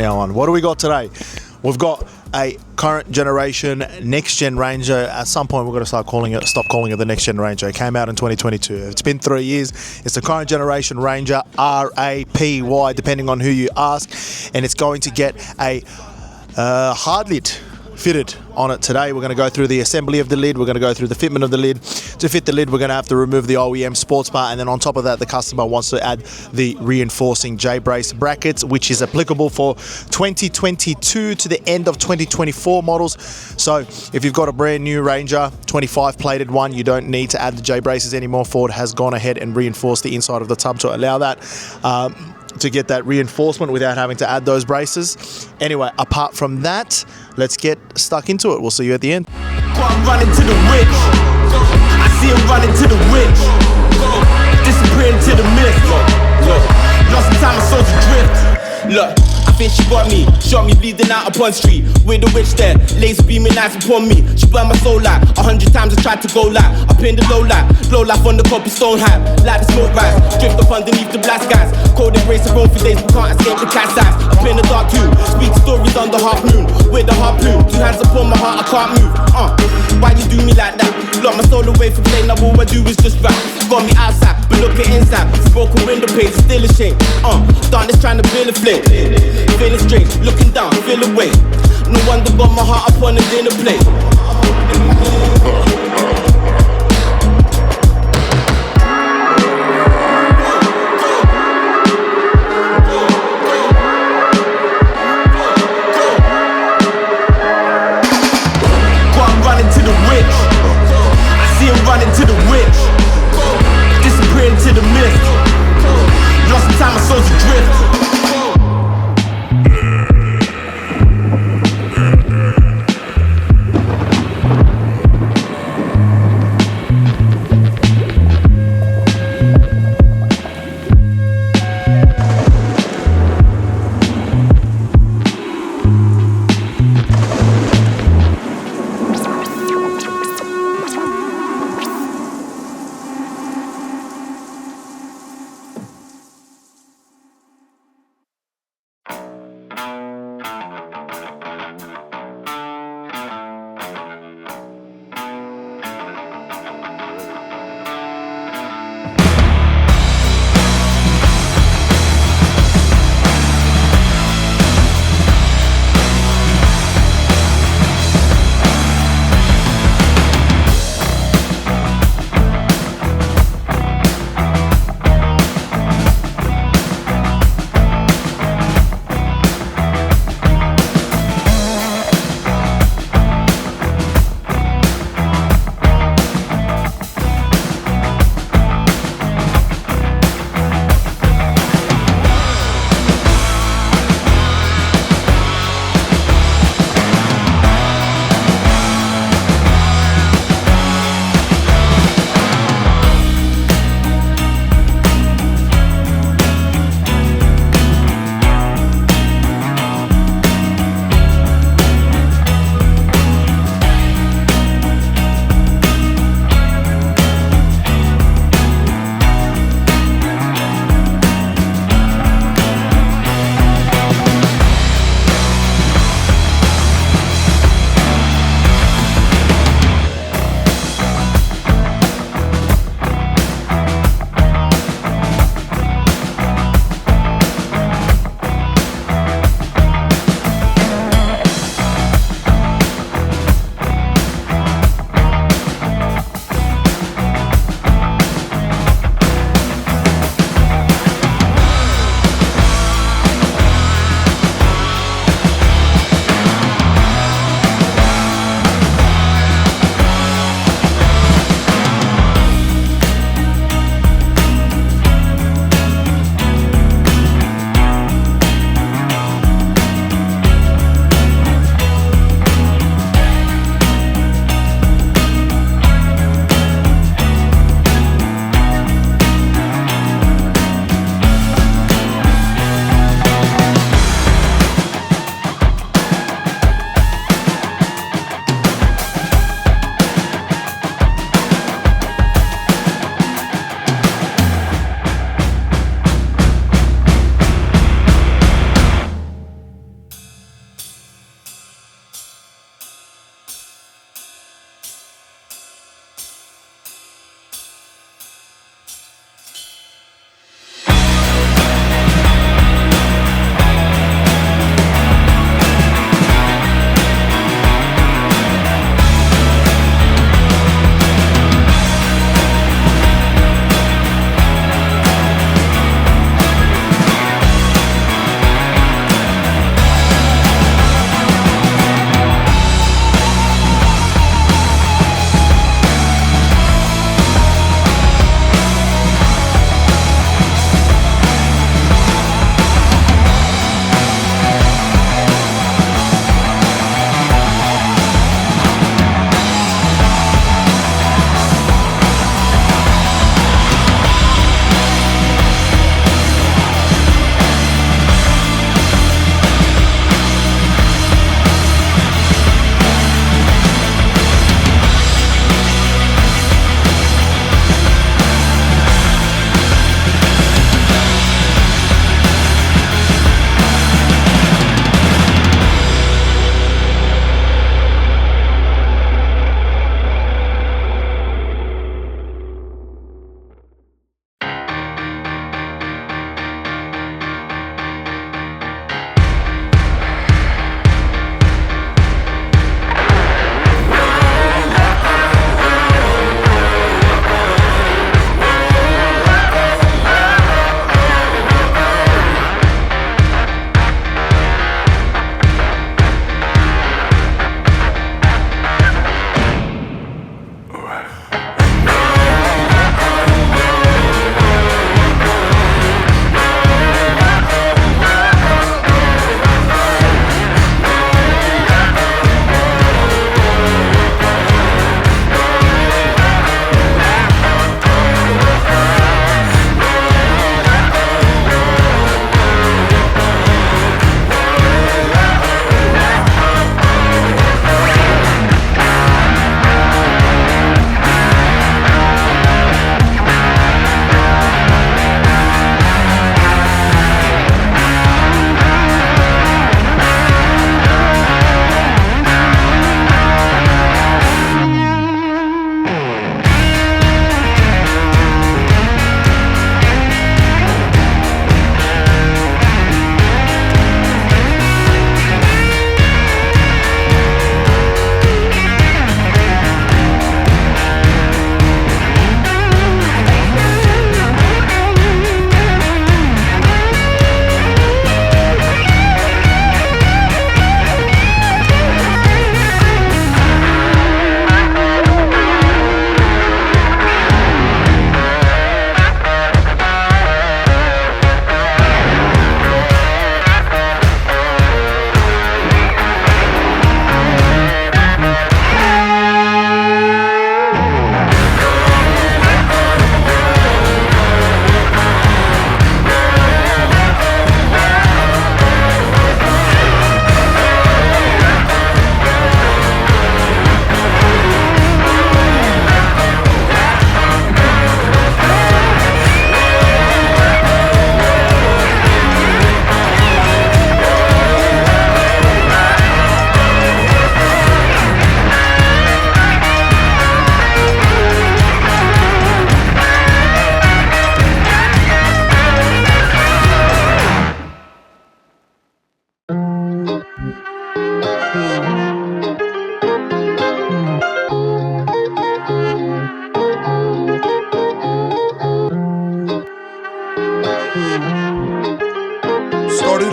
now on. What do we got today? We've got a current generation next gen Ranger. At some point we're going to stop calling it the next gen Ranger. It came out in 2022. It's been 3 years. It's the current generation Ranger, RAPY, depending on who you ask, and it's going to get a hard lid fitted on it today. We're going to go through the assembly of the lid. We're going to go through the fitment of the lid. To fit the lid, we're going to have to remove the OEM sports bar, and then on top of that, the customer wants to add the reinforcing J-brace brackets, which is applicable for 2022 to the end of 2024 models. So if you've got a brand new Ranger 25 plated one, you don't need to add the J-braces anymore. Ford has gone ahead and reinforced the inside of the tub to allow that, to get that reinforcement without having to add those braces. Anyway, apart from that, let's get stuck into it. We'll see you at the end. I'm running to the witch. I see him running to the witch. Disappearing to the mist. Look, lost some time, my soul's adrift. Look, I think she got me, shot me bleeding out upon street. With the witch there, laser beaming eyes upon me. She burned my soul out, 100 times I tried to go light. Up in the low light, blow life on the copper stone hat. Like the smoke rise, drift up underneath the black skies. Cold embrace of roam for days, but can't escape the cat's eyes. Up in the dark too, speak stories under half moon. With the harpoon, 2 hands upon my heart, I can't move. Why you do me like that? Lock my soul away from pain, now all I do is just rap. Got me outside, but look at inside. Broken window panes, still a shame. Darkness trying to build a flame. Feeling strange, looking down, feel away. No wonder got my heart up on the dinner plate. Running to the witch, disappearing to the mist. Lost some time, my soul's adrift.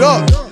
up.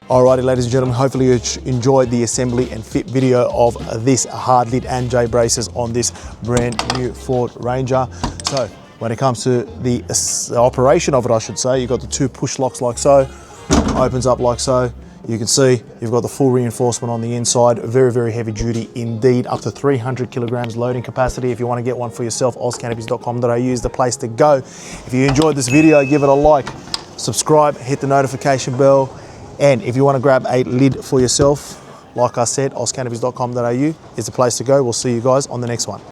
Alrighty, ladies and gentlemen, hopefully you enjoyed the assembly and fit video of this hard lid and J braces on this brand new Ford Ranger. So when it comes to the operation of it, I should say, you've got the two push locks like so, opens up like so. You can see you've got the full reinforcement on the inside, very, very heavy duty indeed, up to 300 kilograms loading capacity. If you want to get one for yourself, OzCanopies.com.au is the place to go. If you enjoyed this video, give it a like, subscribe, hit the notification bell. And if you want to grab a lid for yourself, like I said, OzCanopies.com.au is the place to go. We'll see you guys on the next one.